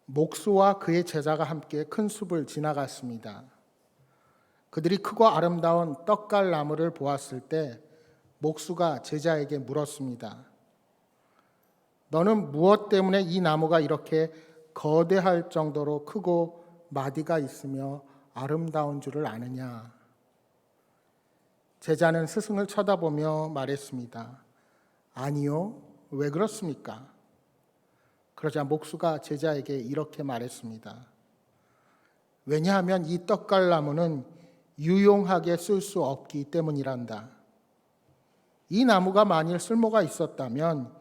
목수와 그의 제자가 함께 큰 숲을 지나갔습니다. 그들이 크고 아름다운 떡갈나무를 보았을 때 목수가 제자에게 물었습니다. 너는 무엇 때문에 이 나무가 이렇게 거대할 정도로 크고 마디가 있으며 아름다운 줄을 아느냐? 제자는 스승을 쳐다보며 말했습니다. 아니요, 왜 그렇습니까? 그러자 목수가 제자에게 이렇게 말했습니다. 왜냐하면 이 떡갈나무는 유용하게 쓸 수 없기 때문이란다. 이 나무가 만일 쓸모가 있었다면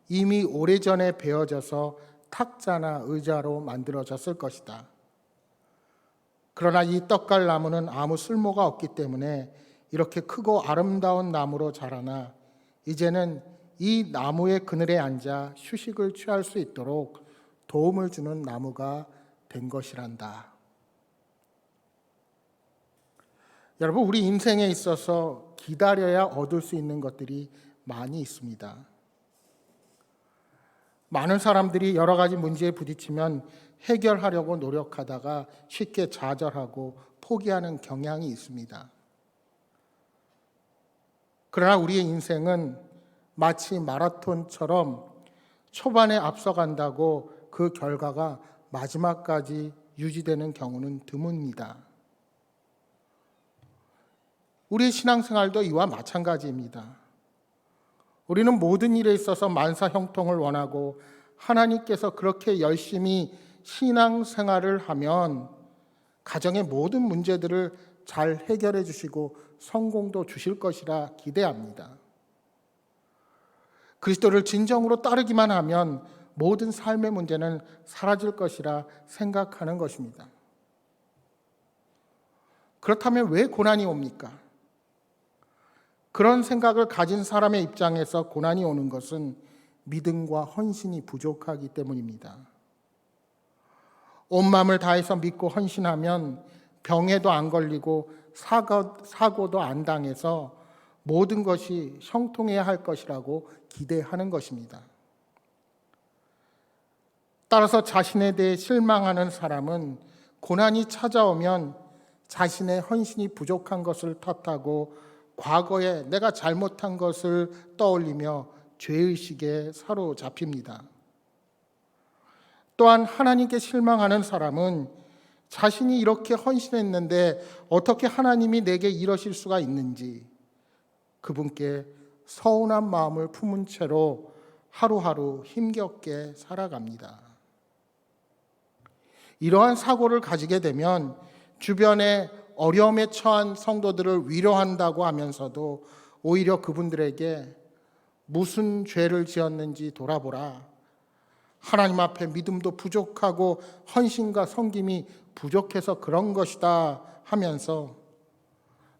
이미 오래전에 베어져서 탁자나 의자로 만들어졌을 것이다. 그러나 이 떡갈나무는 아무 쓸모가 없기 때문에 이렇게 크고 아름다운 나무로 자라나 이제는 이 나무의 그늘에 앉아 휴식을 취할 수 있도록 도움을 주는 나무가 된 것이란다. 여러분, 우리 인생에 있어서 기다려야 얻을 수 있는 것들이 많이 있습니다. 많은 사람들이 여러 가지 문제에 부딪히면 해결하려고 노력하다가 쉽게 좌절하고 포기하는 경향이 있습니다. 그러나 우리의 인생은 마치 마라톤처럼 초반에 앞서간다고 그 결과가 마지막까지 유지되는 경우는 드뭅니다. 우리의 신앙생활도 이와 마찬가지입니다. 우리는 모든 일에 있어서 만사 형통을 원하고 하나님께서 그렇게 열심히 신앙생활을 하면 가정의 모든 문제들을 잘 해결해 주시고 성공도 주실 것이라 기대합니다. 그리스도를 진정으로 따르기만 하면 모든 삶의 문제는 사라질 것이라 생각하는 것입니다. 그렇다면 왜 고난이 옵니까? 그런 생각을 가진 사람의 입장에서 고난이 오는 것은 믿음과 헌신이 부족하기 때문입니다. 온 마음을 다해서 믿고 헌신하면 병에도 안 걸리고 사고도 안 당해서 모든 것이 형통해야 할 것이라고 기대하는 것입니다. 따라서 자신에 대해 실망하는 사람은 고난이 찾아오면 자신의 헌신이 부족한 것을 탓하고 과거에 내가 잘못한 것을 떠올리며 죄의식에 사로잡힙니다. 또한 하나님께 실망하는 사람은 자신이 이렇게 헌신했는데 어떻게 하나님이 내게 이러실 수가 있는지 그분께 서운한 마음을 품은 채로 하루하루 힘겹게 살아갑니다. 이러한 사고를 가지게 되면 주변에 어려움에 처한 성도들을 위로한다고 하면서도 오히려 그분들에게 무슨 죄를 지었는지 돌아보라. 하나님 앞에 믿음도 부족하고 헌신과 섬김이 부족해서 그런 것이다 하면서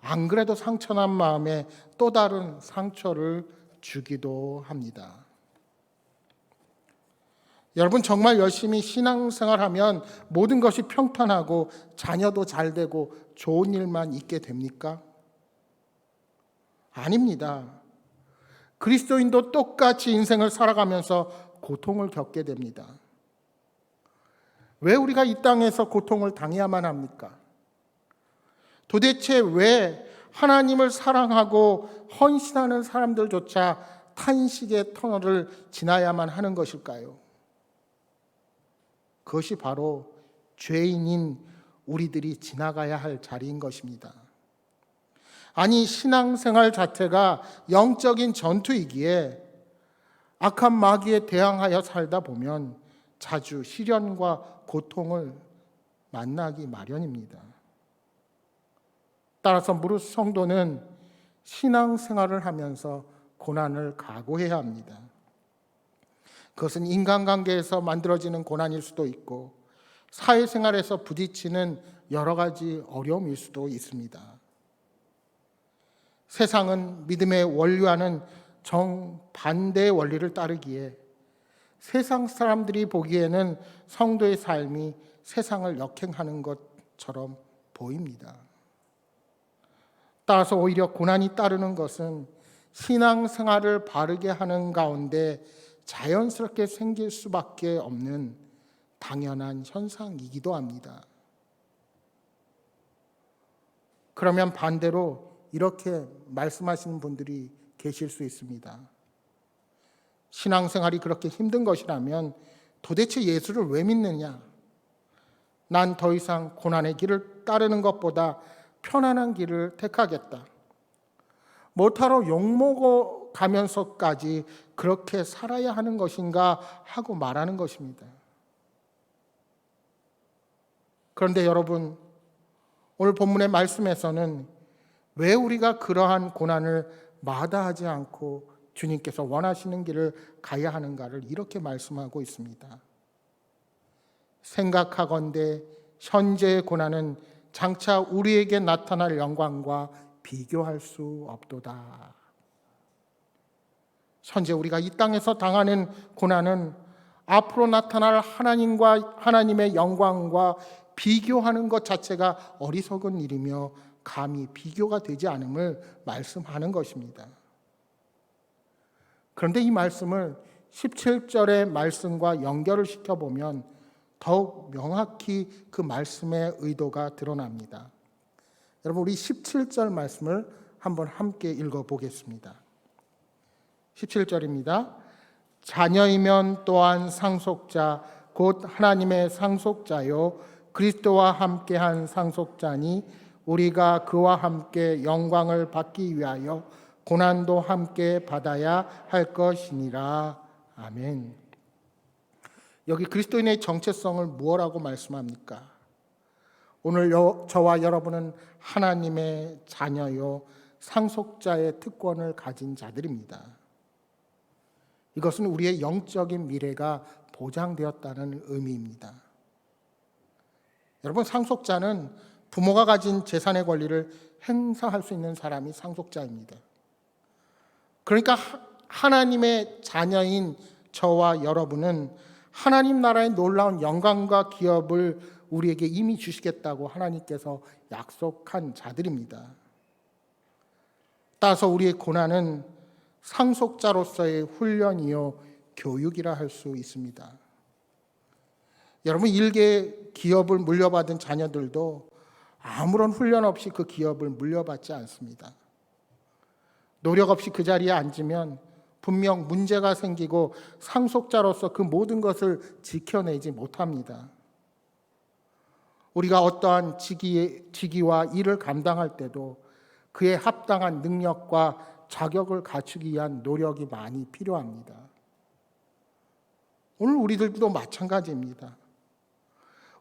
안 그래도 상처난 마음에 또 다른 상처를 주기도 합니다. 여러분, 정말 열심히 신앙생활하면 모든 것이 평탄하고 자녀도 잘 되고 좋은 일만 있게 됩니까? 아닙니다. 그리스도인도 똑같이 인생을 살아가면서 고통을 겪게 됩니다. 왜 우리가 이 땅에서 고통을 당해야만 합니까? 도대체 왜 하나님을 사랑하고 헌신하는 사람들조차 탄식의 터널을 지나야만 하는 것일까요? 그것이 바로 죄인인 우리들이 지나가야 할 자리인 것입니다. 아니, 신앙생활 자체가 영적인 전투이기에 악한 마귀에 대항하여 살다 보면 자주 시련과 고통을 만나기 마련입니다. 따라서 무릇 성도는 신앙생활을 하면서 고난을 각오해야 합니다. 그것은 인간관계에서 만들어지는 고난일 수도 있고 사회생활에서 부딪히는 여러 가지 어려움일 수도 있습니다. 세상은 믿음의 원리와는 정반대의 원리를 따르기에 세상 사람들이 보기에는 성도의 삶이 세상을 역행하는 것처럼 보입니다. 따라서 오히려 고난이 따르는 것은 신앙생활을 바르게 하는 가운데 자연스럽게 생길 수밖에 없는 당연한 현상이기도 합니다. 그러면 반대로 이렇게 말씀하시는 분들이 계실 수 있습니다. 신앙생활이 그렇게 힘든 것이라면 도대체 예수를 왜 믿느냐? 난 더 이상 고난의 길을 따르는 것보다 편안한 길을 택하겠다. 뭐하러 욕먹어 가면서까지 그렇게 살아야 하는 것인가 하고 말하는 것입니다. 그런데 여러분, 오늘 본문의 말씀에서는 왜 우리가 그러한 고난을 마다하지 않고 주님께서 원하시는 길을 가야 하는가를 이렇게 말씀하고 있습니다. 생각하건대 현재의 고난은 장차 우리에게 나타날 영광과 비교할 수 없도다. 현재 우리가 이 땅에서 당하는 고난은 앞으로 나타날 하나님의 영광과 비교하는 것 자체가 어리석은 일이며 감히 비교가 되지 않음을 말씀하는 것입니다. 그런데 이 말씀을 17절의 말씀과 연결을 시켜보면 더욱 명확히 그 말씀의 의도가 드러납니다. 여러분, 우리 17절 말씀을 한번 함께 읽어보겠습니다. 17절입니다. 자녀이면 또한 상속자 곧 하나님의 상속자요 그리스도와 함께한 상속자니 우리가 그와 함께 영광을 받기 위하여 고난도 함께 받아야 할 것이니라. 아멘. 여기 그리스도인의 정체성을 무엇라고 말씀합니까? 오늘 저와 여러분은 하나님의 자녀요 상속자의 특권을 가진 자들입니다. 이것은 우리의 영적인 미래가 보장되었다는 의미입니다. 여러분, 상속자는 부모가 가진 재산의 권리를 행사할 수 있는 사람이 상속자입니다. 그러니까 하나님의 자녀인 저와 여러분은 하나님 나라의 놀라운 영광과 기업을 우리에게 이미 주시겠다고 하나님께서 약속한 자들입니다. 따라서 우리의 고난은 상속자로서의 훈련이요 교육이라 할 수 있습니다. 여러분, 일개 기업을 물려받은 자녀들도 아무런 훈련 없이 그 기업을 물려받지 않습니다. 노력 없이 그 자리에 앉으면 분명 문제가 생기고 상속자로서 그 모든 것을 지켜내지 못합니다. 우리가 어떠한 직위와 일을 감당할 때도 그에 합당한 능력과 자격을 갖추기 위한 노력이 많이 필요합니다. 오늘 우리들도 마찬가지입니다.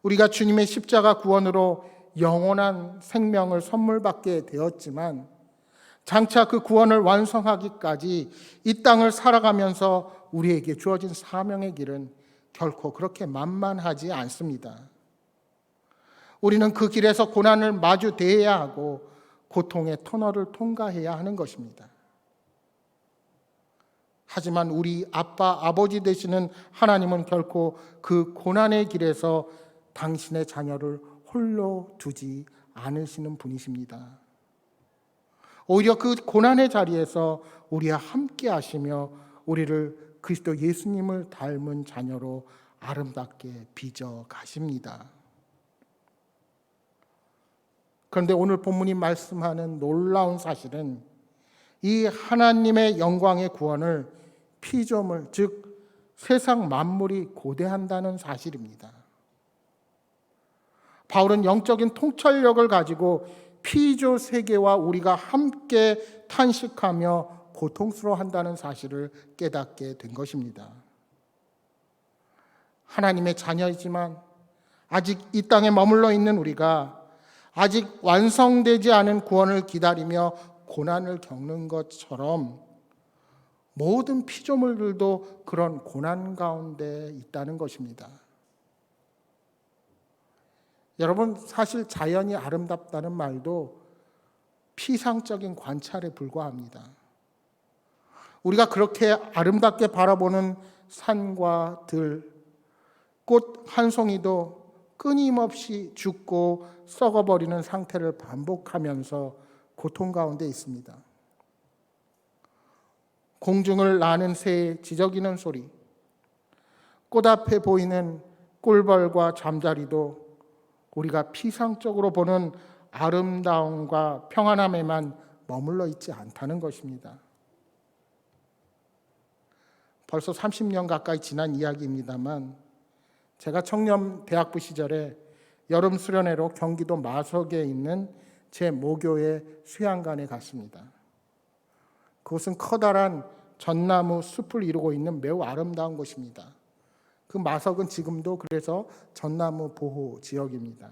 우리가 주님의 십자가 구원으로 영원한 생명을 선물받게 되었지만 장차 그 구원을 완성하기까지 이 땅을 살아가면서 우리에게 주어진 사명의 길은 결코 그렇게 만만하지 않습니다. 우리는 그 길에서 고난을 마주 대해야 하고 고통의 터널을 통과해야 하는 것입니다. 하지만 우리 아버지 되시는 하나님은 결코 그 고난의 길에서 당신의 자녀를 홀로 두지 않으시는 분이십니다. 오히려 그 고난의 자리에서 우리와 함께 하시며 우리를 그리스도 예수님을 닮은 자녀로 아름답게 빚어 가십니다. 그런데 오늘 본문이 말씀하는 놀라운 사실은 이 하나님의 영광의 구원을 피조물, 즉 세상 만물이 고대한다는 사실입니다. 바울은 영적인 통찰력을 가지고 피조 세계와 우리가 함께 탄식하며 고통스러워한다는 사실을 깨닫게 된 것입니다. 하나님의 자녀이지만 아직 이 땅에 머물러 있는 우리가 아직 완성되지 않은 구원을 기다리며 고난을 겪는 것처럼 모든 피조물들도 그런 고난 가운데 있다는 것입니다. 여러분, 사실 자연이 아름답다는 말도 피상적인 관찰에 불과합니다. 우리가 그렇게 아름답게 바라보는 산과 들, 꽃 한 송이도 끊임없이 죽고 썩어버리는 상태를 반복하면서 고통 가운데 있습니다. 공중을 나는 새의 지저귀는 소리, 꽃 앞에 보이는 꿀벌과 잠자리도 우리가 피상적으로 보는 아름다움과 평안함에만 머물러 있지 않다는 것입니다. 벌써 30년 가까이 지난 이야기입니다만 제가 청년 대학부 시절에 여름 수련회로 경기도 마석에 있는 제 모교의 수양관에 갔습니다. 그곳은 커다란 전나무 숲을 이루고 있는 매우 아름다운 곳입니다. 그 마석은 지금도 그래서 전나무 보호 지역입니다.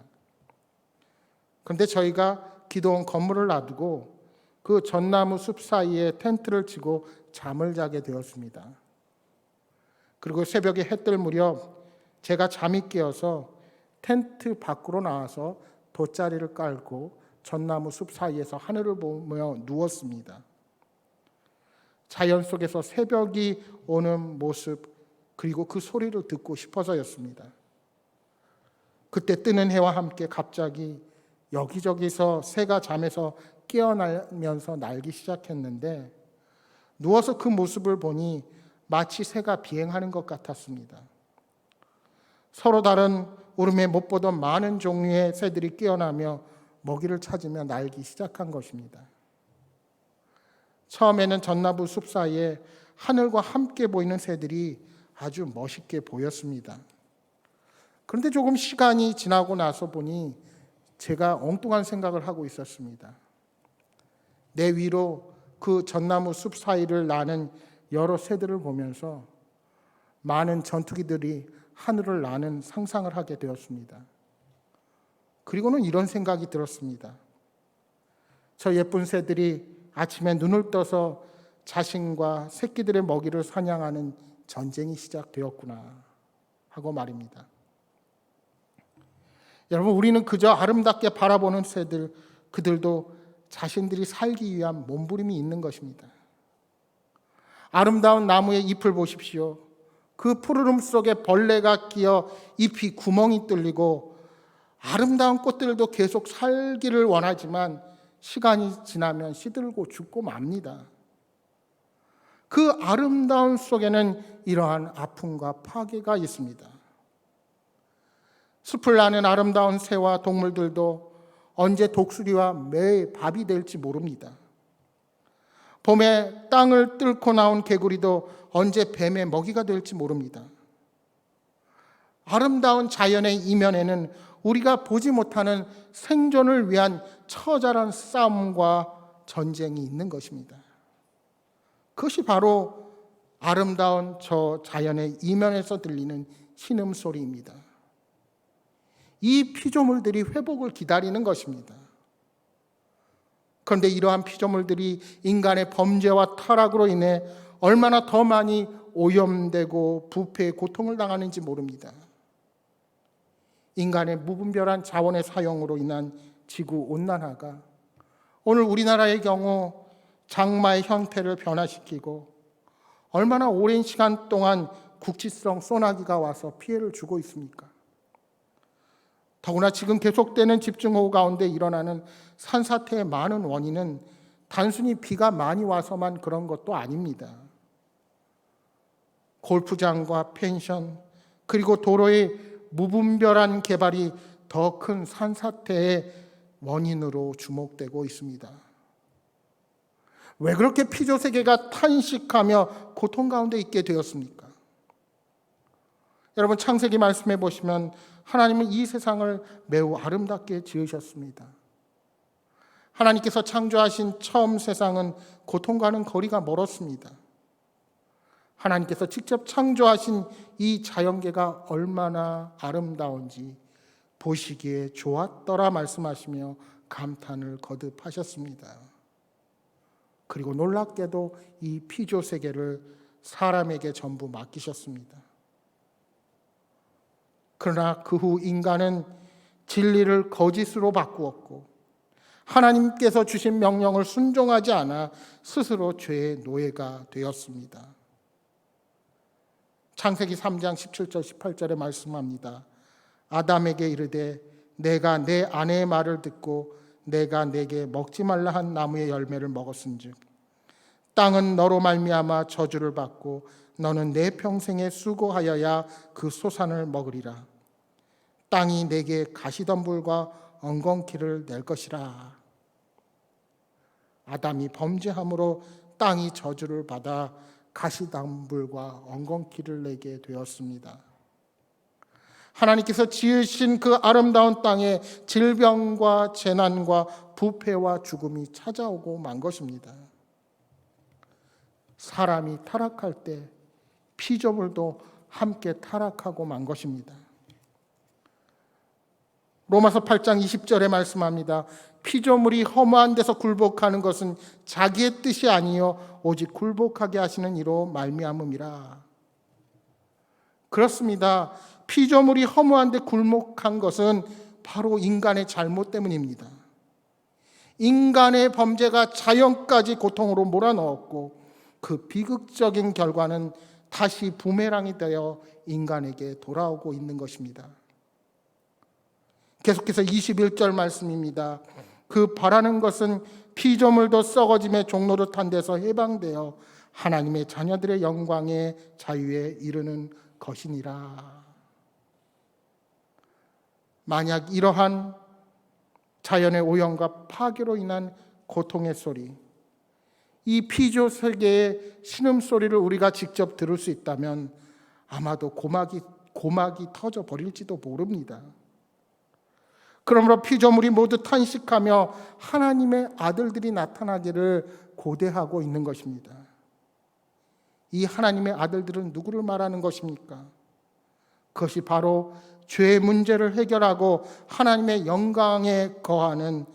그런데 저희가 기도원 건물을 놔두고 그 전나무 숲 사이에 텐트를 치고 잠을 자게 되었습니다. 그리고 새벽에 해 뜰 무렵 제가 잠이 깨어서 텐트 밖으로 나와서 돗자리를 깔고 전나무 숲 사이에서 하늘을 보며 누웠습니다. 자연 속에서 새벽이 오는 모습 그리고 그 소리를 듣고 싶어서였습니다. 그때 뜨는 해와 함께 갑자기 여기저기서 새가 잠에서 깨어나면서 날기 시작했는데 누워서 그 모습을 보니 마치 새가 비행하는 것 같았습니다. 서로 다른 오름에 못 보던 많은 종류의 새들이 깨어나며 먹이를 찾으며 날기 시작한 것입니다. 처음에는 전나무 숲 사이에 하늘과 함께 보이는 새들이 아주 멋있게 보였습니다. 그런데 조금 시간이 지나고 나서 보니 제가 엉뚱한 생각을 하고 있었습니다. 내 위로 그 전나무 숲 사이를 나는 여러 새들을 보면서 많은 전투기들이 하늘을 나는 상상을 하게 되었습니다. 그리고는 이런 생각이 들었습니다. 저 예쁜 새들이 아침에 눈을 떠서 자신과 새끼들의 먹이를 사냥하는 전쟁이 시작되었구나 하고 말입니다. 여러분, 우리는 그저 아름답게 바라보는 새들, 그들도 자신들이 살기 위한 몸부림이 있는 것입니다. 아름다운 나무의 잎을 보십시오. 그 푸르름 속에 벌레가 끼어 잎이 구멍이 뚫리고 아름다운 꽃들도 계속 살기를 원하지만 시간이 지나면 시들고 죽고 맙니다. 그 아름다움 속에는 이러한 아픔과 파괴가 있습니다. 숲을 나는 아름다운 새와 동물들도 언제 독수리와 매의 밥이 될지 모릅니다. 봄에 땅을 뚫고 나온 개구리도 언제 뱀의 먹이가 될지 모릅니다. 아름다운 자연의 이면에는 우리가 보지 못하는 생존을 위한 처절한 싸움과 전쟁이 있는 것입니다. 그것이 바로 아름다운 저 자연의 이면에서 들리는 신음소리입니다. 이 피조물들이 회복을 기다리는 것입니다. 그런데 이러한 피조물들이 인간의 범죄와 타락으로 인해 얼마나 더 많이 오염되고 부패의 고통을 당하는지 모릅니다. 인간의 무분별한 자원의 사용으로 인한 지구온난화가 오늘 우리나라의 경우 장마의 형태를 변화시키고 얼마나 오랜 시간 동안 국지성 소나기가 와서 피해를 주고 있습니까? 더구나 지금 계속되는 집중호우 가운데 일어나는 산사태의 많은 원인은 단순히 비가 많이 와서만 그런 것도 아닙니다. 골프장과 펜션 그리고 도로의 무분별한 개발이 더 큰 산사태의 원인으로 주목되고 있습니다. 왜 그렇게 피조세계가 탄식하며 고통 가운데 있게 되었습니까? 여러분, 창세기 말씀해 보시면 하나님은 이 세상을 매우 아름답게 지으셨습니다. 하나님께서 창조하신 처음 세상은 고통과는 거리가 멀었습니다. 하나님께서 직접 창조하신 이 자연계가 얼마나 아름다운지 보시기에 좋았더라 말씀하시며 감탄을 거듭하셨습니다. 그리고 놀랍게도 이 피조세계를 사람에게 전부 맡기셨습니다. 그러나 그 후 인간은 진리를 거짓으로 바꾸었고 하나님께서 주신 명령을 순종하지 않아 스스로 죄의 노예가 되었습니다. 창세기 3장 17절 18절에 말씀합니다. 아담에게 이르되 내가 내 아내의 말을 듣고 내가 내게 먹지 말라 한 나무의 열매를 먹었은즉 땅은 너로 말미암아 저주를 받고 너는 내 평생에 수고하여야 그 소산을 먹으리라. 땅이 내게 가시덤불과 엉겅퀴를 낼 것이라. 아담이 범죄함으로 땅이 저주를 받아 가시덤불과 엉겅퀴를 내게 되었습니다. 하나님께서 지으신 그 아름다운 땅에 질병과 재난과 부패와 죽음이 찾아오고 만 것입니다. 사람이 타락할 때 피조물도 함께 타락하고 만 것입니다. 로마서 8장 20절에 말씀합니다. 피조물이 허무한 데서 굴복하는 것은 자기의 뜻이 아니요 오직 굴복하게 하시는 이로 말미암음이라. 그렇습니다. 피조물이 허무한 데 굴복한 것은 바로 인간의 잘못 때문입니다. 인간의 범죄가 자연까지 고통으로 몰아넣었고 그 비극적인 결과는 다시 부메랑이 되어 인간에게 돌아오고 있는 것입니다. 계속해서 21절 말씀입니다. 그 바라는 것은 피조물도 썩어짐의 종로를 탄 데서 해방되어 하나님의 자녀들의 영광의 자유에 이르는 것이니라. 만약 이러한 자연의 오염과 파괴로 인한 고통의 소리, 이 피조 세계의 신음소리를 우리가 직접 들을 수 있다면 아마도 고막이 터져 버릴지도 모릅니다. 그러므로 피조물이 모두 탄식하며 하나님의 아들들이 나타나기를 고대하고 있는 것입니다. 이 하나님의 아들들은 누구를 말하는 것입니까? 그것이 바로 죄의 문제를 해결하고 하나님의 영광에 거하는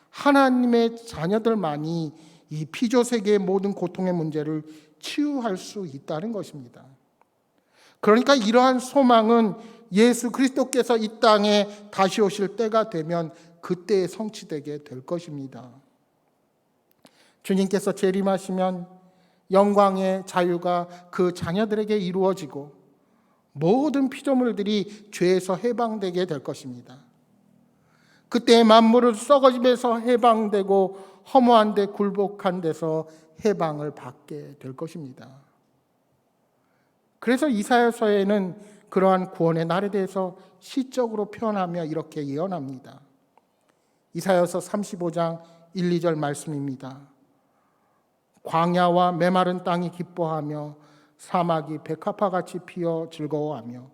하나님의 자녀들만이 이 피조 세계의 모든 고통의 문제를 치유할 수 있다는 것입니다. 그러니까 이러한 소망은 예수 그리스도께서 이 땅에 다시 오실 때가 되면 그때에 성취되게 될 것입니다. 주님께서 재림하시면 영광의 자유가 그 자녀들에게 이루어지고 모든 피조물들이 죄에서 해방되게 될 것입니다. 그때 만물을 썩어짐에서 해방되고 허무한 데 굴복한 데서 해방을 받게 될 것입니다. 그래서 이사야서에는 그러한 구원의 날에 대해서 시적으로 표현하며 이렇게 예언합니다. 이사야서 35장 1, 2절 말씀입니다. 광야와 메마른 땅이 기뻐하며 사막이 백합화같이 피어 즐거워하며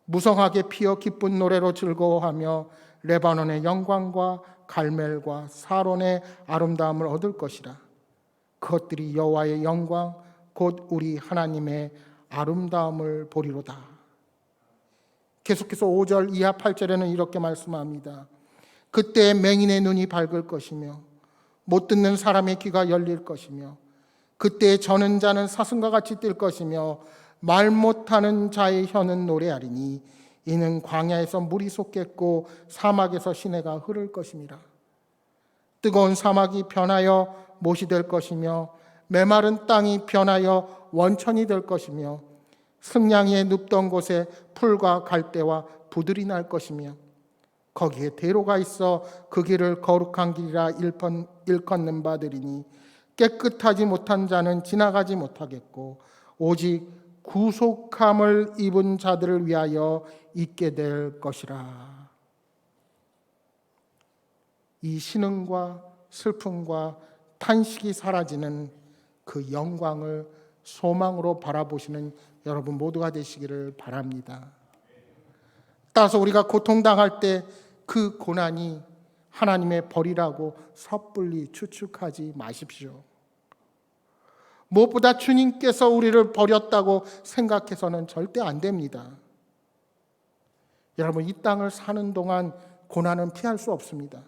무성하게 피어 기쁜 노래로 즐거워하며 레바논의 영광과 갈멜과 사론의 아름다움을 얻을 것이라. 그것들이 여호와의 영광 곧 우리 하나님의 아름다움을 보리로다. 계속해서 5절 이하 8절에는 이렇게 말씀합니다. 그때 맹인의 눈이 밝을 것이며 못 듣는 사람의 귀가 열릴 것이며 그때 저는 자는 사슴과 같이 뛸 것이며 말 못하는 자의 혀는 노래하리니 이는 광야에서 물이 솟겠고 사막에서 시내가 흐를 것임이라. 뜨거운 사막이 변하여 못이 될 것이며 메마른 땅이 변하여 원천이 될 것이며 승냥이에 눕던 곳에 풀과 갈대와 부들이 날 것이며 거기에 대로가 있어 그 길을 거룩한 길이라 일컫는 바들이니 깨끗하지 못한 자는 지나가지 못하겠고 오직 구속함을 입은 자들을 위하여 있게 될 것이라. 이 신음과 슬픔과 탄식이 사라지는 그 영광을 소망으로 바라보시는 여러분 모두가 되시기를 바랍니다. 따라서 우리가 고통당할 때 그 고난이 하나님의 벌이라고 섣불리 추측하지 마십시오. 무엇보다 주님께서 우리를 버렸다고 생각해서는 절대 안 됩니다. 여러분, 이 땅을 사는 동안 고난은 피할 수 없습니다.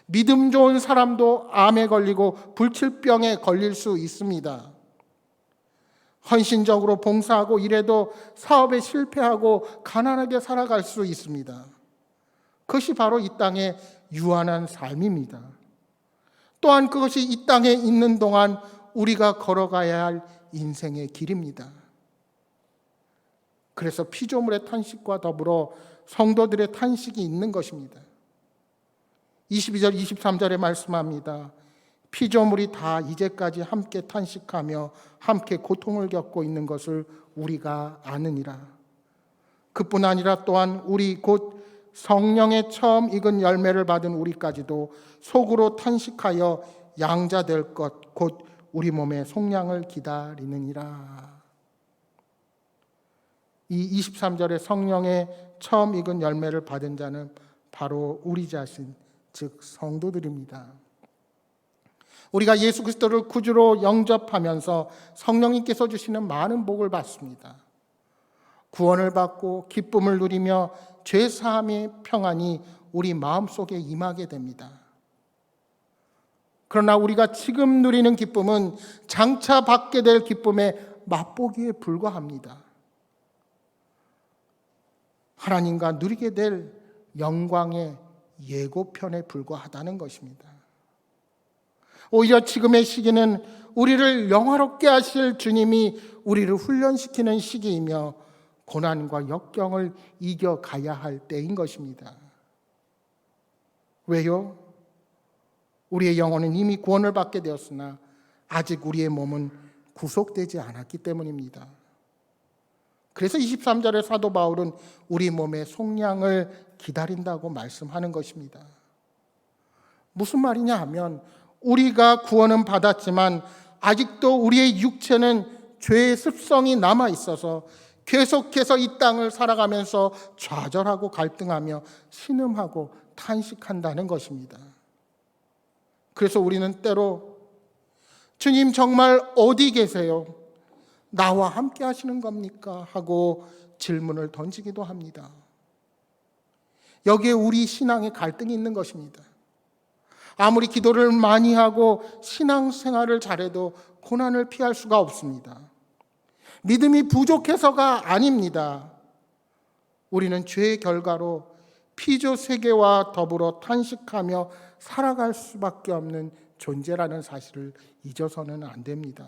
믿음 좋은 사람도 암에 걸리고 불치병에 걸릴 수 있습니다. 헌신적으로 봉사하고 일해도 사업에 실패하고 가난하게 살아갈 수 있습니다. 그것이 바로 이 땅의 유한한 삶입니다. 또한 그것이 이 땅에 있는 동안 우리가 걸어가야 할 인생의 길입니다. 그래서 피조물의 탄식과 더불어 성도들의 탄식이 있는 것입니다. 22절, 23절에 말씀합니다. 피조물이 다 이제까지 함께 탄식하며 함께 고통을 겪고 있는 것을 우리가 아느니라. 그뿐 아니라 또한 우리 곧 성령의 처음 익은 열매를 받은 우리까지도 속으로 탄식하여 양자될 것 곧 우리 몸의 속량을 기다리느니라. 이 23절의 성령의 처음 익은 열매를 받은 자는 바로 우리 자신, 즉 성도들입니다. 우리가 예수 그리스도를 구주로 영접하면서 성령님께서 주시는 많은 복을 받습니다. 구원을 받고 기쁨을 누리며 죄 사함의 평안이 우리 마음속에 임하게 됩니다. 그러나 우리가 지금 누리는 기쁨은 장차 받게 될 기쁨의 맛보기에 불과합니다. 하나님과 누리게 될 영광의 예고편에 불과하다는 것입니다. 오히려 지금의 시기는 우리를 영화롭게 하실 주님이 우리를 훈련시키는 시기이며 고난과 역경을 이겨가야 할 때인 것입니다. 왜요? 우리의 영혼은 이미 구원을 받게 되었으나 아직 우리의 몸은 구속되지 않았기 때문입니다. 그래서 23절의 사도 바울은 우리 몸의 속량을 기다린다고 말씀하는 것입니다. 무슨 말이냐 하면 우리가 구원은 받았지만 아직도 우리의 육체는 죄의 습성이 남아 있어서 계속해서 이 땅을 살아가면서 좌절하고 갈등하며 신음하고 탄식한다는 것입니다. 그래서 우리는 때로 주님 정말 어디 계세요? 나와 함께 하시는 겁니까? 하고 질문을 던지기도 합니다. 여기에 우리 신앙의 갈등이 있는 것입니다. 아무리 기도를 많이 하고 신앙생활을 잘해도 고난을 피할 수가 없습니다. 믿음이 부족해서가 아닙니다. 우리는 죄의 결과로 피조 세계와 더불어 탄식하며 살아갈 수밖에 없는 존재라는 사실을 잊어서는 안 됩니다.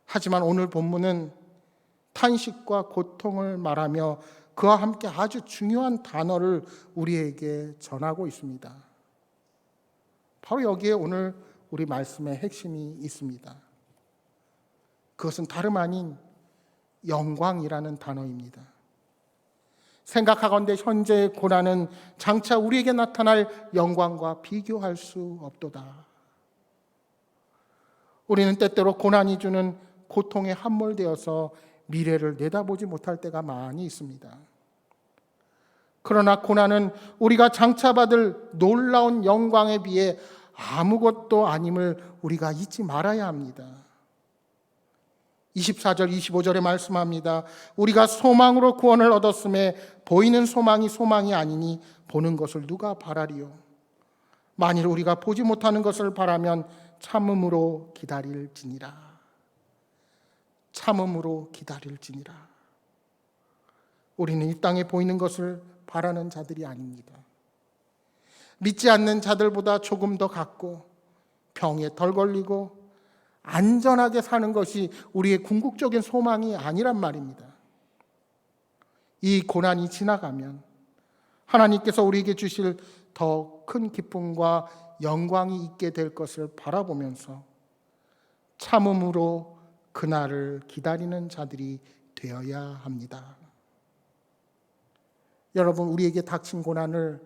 하지만 오늘 본문은 탄식과 고통을 말하며 그와 함께 아주 중요한 단어를 우리에게 전하고 있습니다. 바로 여기에 오늘 우리 말씀의 핵심이 있습니다. 그것은 다름 아닌 영광이라는 단어입니다. 생각하건대 현재의 고난은 장차 우리에게 나타날 영광과 비교할 수 없도다. 우리는 때때로 고난이 주는 고통에 함몰되어서 미래를 내다보지 못할 때가 많이 있습니다. 그러나 고난은 우리가 장차 받을 놀라운 영광에 비해 아무것도 아님을 우리가 잊지 말아야 합니다. 24절, 25절에 말씀합니다. 우리가 소망으로 구원을 얻었음에 보이는 소망이 아니니 보는 것을 누가 바라리요? 만일 우리가 보지 못하는 것을 바라면 참음으로 기다릴지니라. 참음으로 기다릴지니라. 우리는 이 땅에 보이는 것을 바라는 자들이 아닙니다. 믿지 않는 자들보다 조금 더 갖고 병에 덜 걸리고 안전하게 사는 것이 우리의 궁극적인 소망이 아니란 말입니다. 이 고난이 지나가면 하나님께서 우리에게 주실 더 큰 기쁨과 영광이 있게 될 것을 바라보면서 참음으로 그날을 기다리는 자들이 되어야 합니다. 여러분, 우리에게 닥친 고난을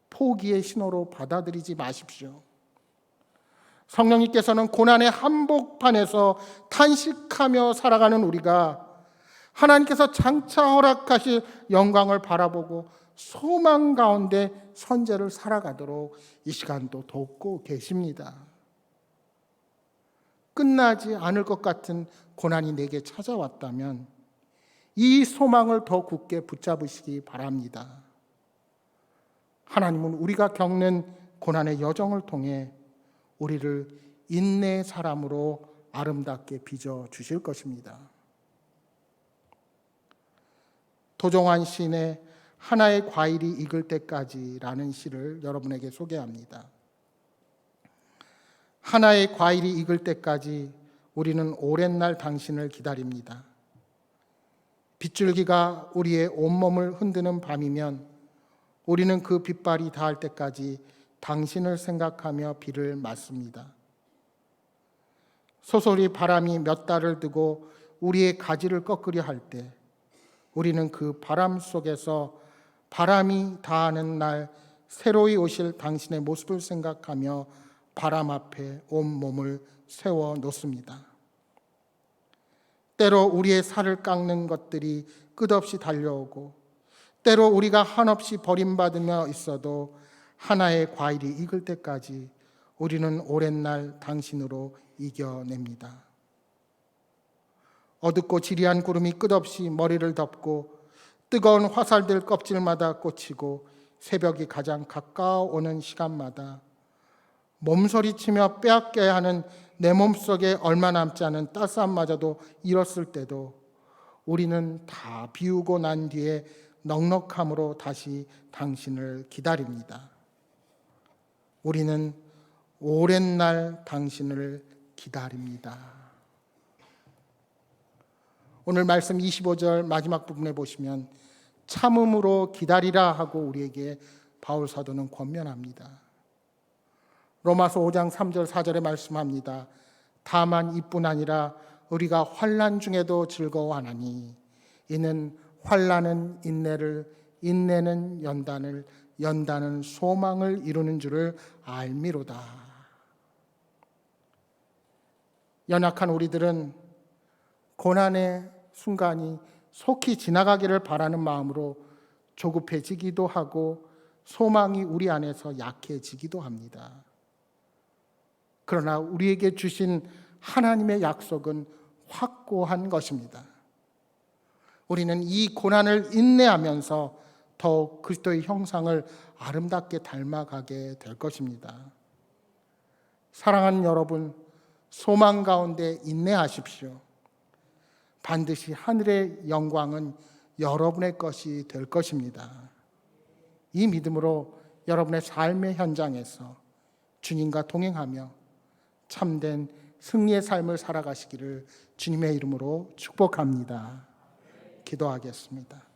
포기의 신호로 받아들이지 마십시오. 성령님께서는 고난의 한복판에서 탄식하며 살아가는 우리가 하나님께서 장차 허락하실 영광을 바라보고 소망 가운데 선제를 살아가도록 이 시간도 돕고 계십니다. 끝나지 않을 것 같은 고난이 내게 찾아왔다면 이 소망을 더 굳게 붙잡으시기 바랍니다. 하나님은 우리가 겪는 고난의 여정을 통해 우리를 인내의 사람으로 아름답게 빚어주실 것입니다. 도종환 시인의 하나의 과일이 익을 때까지라는 시를 여러분에게 소개합니다. 하나의 과일이 익을 때까지 우리는 오랜 날 당신을 기다립니다. 빗줄기가 우리의 온몸을 흔드는 밤이면 우리는 그 빗발이 닿을 때까지 당신을 생각하며 비를 맞습니다. 소설이 바람이 몇 달을 두고 우리의 가지를 꺾으려 할 때 우리는 그 바람 속에서 바람이 다하는 날 새로이 오실 당신의 모습을 생각하며 바람 앞에 온몸을 세워 놓습니다. 때로 우리의 살을 깎는 것들이 끝없이 달려오고, 때로 우리가 한없이 버림받으며 있어도 하나의 과일이 익을 때까지 우리는 오랜 날 당신으로 이겨냅니다. 어둡고 지리한 구름이 끝없이 머리를 덮고 뜨거운 화살들 껍질마다 꽂히고 새벽이 가장 가까워오는 시간마다 몸서리치며 빼앗겨야 하는 내 몸속에 얼마 남지 않은 따스함마저도 잃었을 때도 우리는 다 비우고 난 뒤에 넉넉함으로 다시 당신을 기다립니다. 우리는 오랜 날 당신을 기다립니다. 오늘 말씀 25절 마지막 부분에 보시면 참음으로 기다리라 하고 우리에게 바울 사도는 권면합니다. 로마서 5장 3절 4절에 말씀합니다. 다만 이뿐 아니라 우리가 환난 중에도 즐거워하나니 이는 환난은 인내를, 인내는 연단을, 연단은 소망을 이루는 줄을 알미로다. 연약한 우리들은 고난의 순간이 속히 지나가기를 바라는 마음으로 조급해지기도 하고 소망이 우리 안에서 약해지기도 합니다. 그러나 우리에게 주신 하나님의 약속은 확고한 것입니다. 우리는 이 고난을 인내하면서 더욱 그리스도의 형상을 아름답게 닮아가게 될 것입니다. 사랑하는 여러분, 소망 가운데 인내하십시오. 반드시 하늘의 영광은 여러분의 것이 될 것입니다. 이 믿음으로 여러분의 삶의 현장에서 주님과 동행하며 참된 승리의 삶을 살아가시기를 주님의 이름으로 축복합니다. 기도하겠습니다.